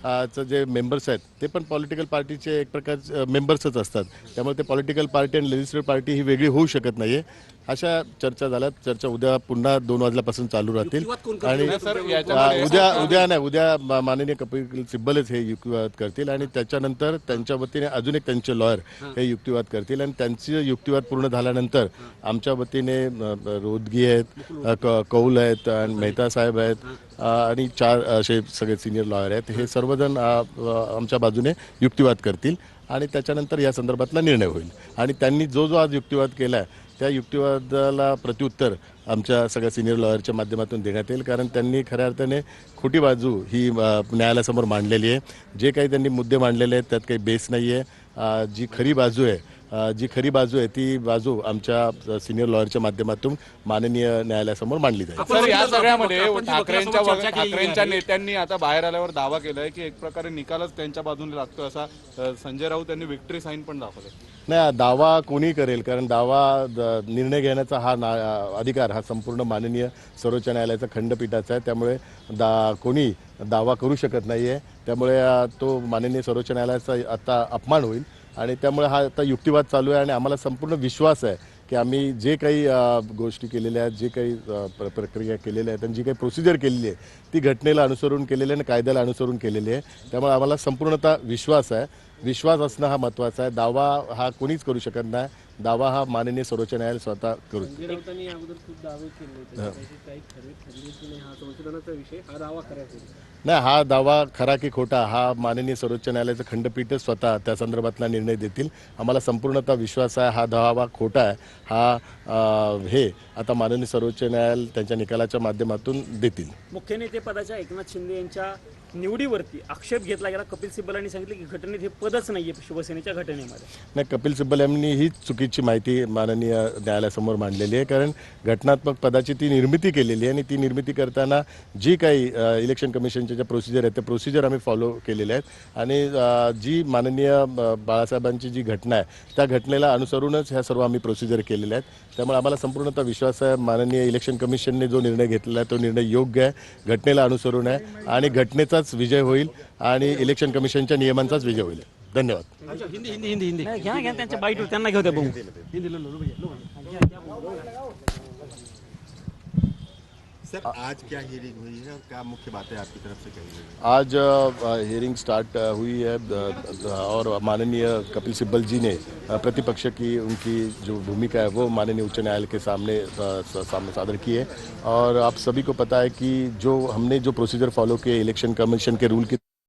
चं जे मेंबर्स आहेत ते पण पॉलिटिकल पार्टीचे एक प्रकारचे मेंबर्सच असतात. त्यामुळे ते पॉलिटिकल पार्टी आणि लेजिस्लेटिव्ह पार्टी ही वेगळी होऊ शकत नाही आहे. अशा चर्चा झाल्यात. चर्चा उद्या पुन्हा 2 वाजल्यापासून चालू राहतील आणि उद्या माननीय कपिल सिब्बलच हे युक्तिवाद करतील आणि त्याच्यानंतर त्यांच्या वतीने अजून एक त्यांचे लॉयर हे युक्तिवाद करतील आणि त्यांचे युक्तिवाद पूर्ण झाल्यानंतर आमच्या वतीने रोदगी आहेत, कौल आहेत आणि मेहता साहेब आहेत आणि 4 असे सगळे सिनियर लॉयर आहेत. हे सर्वजण आमच्या बाजूने युक्तिवाद करतील आणि त्याच्यानंतर या संदर्भातला निर्णय होईल. आणि त्यांनी जो आज युक्तिवाद केला आहे त्या युक्तिवादाला प्रत्युत्तर आमच्या सगळ्या सिनियर लॉयरच्या माध्यमातून देण्यात येईल. कारण त्यांनी खऱ्या अर्थाने खोटी बाजू ही न्यायालयासमोर मांडलेली आहे. जे काही त्यांनी मुद्दे मांडलेले आहेत त्यात काही बेस नाही आहे. जी खरी बाजू आहे ती बाजू आमच्या सिनियर लॉयरच्या माध्यमातून माननीय न्यायालयासमोर मांडली जाईल. सर, या सगळ्यामध्ये ठाकरेंच्या नेत्यांनी आता बाहेर आल्यावर दावा केलाय की एक प्रकारे निकालच त्यांच्या बाजूने लागतो असा. संजय राऊत यांनी विक्ट्री साईन पण दाखवले. नाही, दावा कोणी करेल, कारण निर्णय घेण्याचा हा अधिकार हा संपूर्ण माननीय सर्वोच्च न्यायालयाचा खंडपीठाचा आहे. त्यामुळे कोणी दावा करू शकत नाही आहे. त्यामुळे तो माननीय सर्वोच्च न्यायालयाचा आता अपमान होईल आणि त्यामुळे हा आता युक्तिवाद चालू आहे आणि आम्हाला संपूर्ण विश्वास आहे की आम्ही जे काही गोष्टी केलेल्या आहेत, जे काही प्रक्रिया केलेल्या आहेत आणि जी काही प्रोसिजर केलेली आहे ती घटनेला अनुसरून केलेली आहे आणि कायद्याला अनुसरून केलेली आहे. त्यामुळे आम्हाला संपूर्णतः विश्वास आहे. विश्वास असणं हा महत्त्वाचा आहे. दावा हा कोणीच करू शकत नाही. दावा हा माननीय सर्वोच्च न्यायालय स्वतः करू. नाही, हा दावा खरा की खोटा हा माननीय सर्वोच्च न्यायालयाचं खंडपीठ स्वतः त्या संदर्भातला निर्णय देतील. आम्हाला संपूर्णतः विश्वास आहे. हा दावा खोटा आहे हे आता माननीय सर्वोच्च न्यायालय त्यांच्या निकालाच्या माध्यमातून देतील. मुख्य नेते पदाच्या एकनाथ शिंदे यांच्या निवडीवरती आक्षेप घेतला गेला. कपिल सिब्बल यांनी सांगितले की घटनेत हे पदच नाहीये शिवसेनेच्या घटनेमध्ये. नाही, कपिल सिब्बल यांनी ही चुकीची माहिती माननीय न्यायालयासमोर मांडलेली आहे. कारण घटनात्मक पदाची ती निर्मिती केलेली आहे आणि ती निर्मिती करताना जी काही इलेक्शन कमिशनच्या ज्या प्रोसिजर आहेत त्या प्रोसिजर आम्ही फॉलो केलेल्या आहेत आणि जी माननीय बाळासाहेबांची जी घटना आहे त्या घटनेला अनुसरूनच ह्या सर्व आम्ही प्रोसिजर केलेल्या आहेत. त्यामुळे आम्हाला संपूर्णतः विश्वास आहे माननीय इलेक्शन कमिशनने जो निर्णय घेतलेला आहे तो निर्णय योग्य आहे, घटनेला अनुसरून आहे आणि घटनेचाच विजय होईल आणि इलेक्शन कमिशनच्या नियमांचाच विजय होईल. धन्यवाद. त्यांच्या बाईट त्यांना घेऊ द्या. सर, आज क्या हियरिंग हुई है और क्या मुख्य बातें आपकी तरफ से कही गई? आज हियरिंग स्टार्ट हुई है और माननीय कपिल सिब्बल जी ने प्रतिपक्ष की उनकी जो भूमिका है वो माननीय उच्च न्यायालय के सामने सादर की है. और आप सभी को पता है कि जो हमने जो प्रोसीजर फॉलो किए इलेक्शन कमीशन के रूल की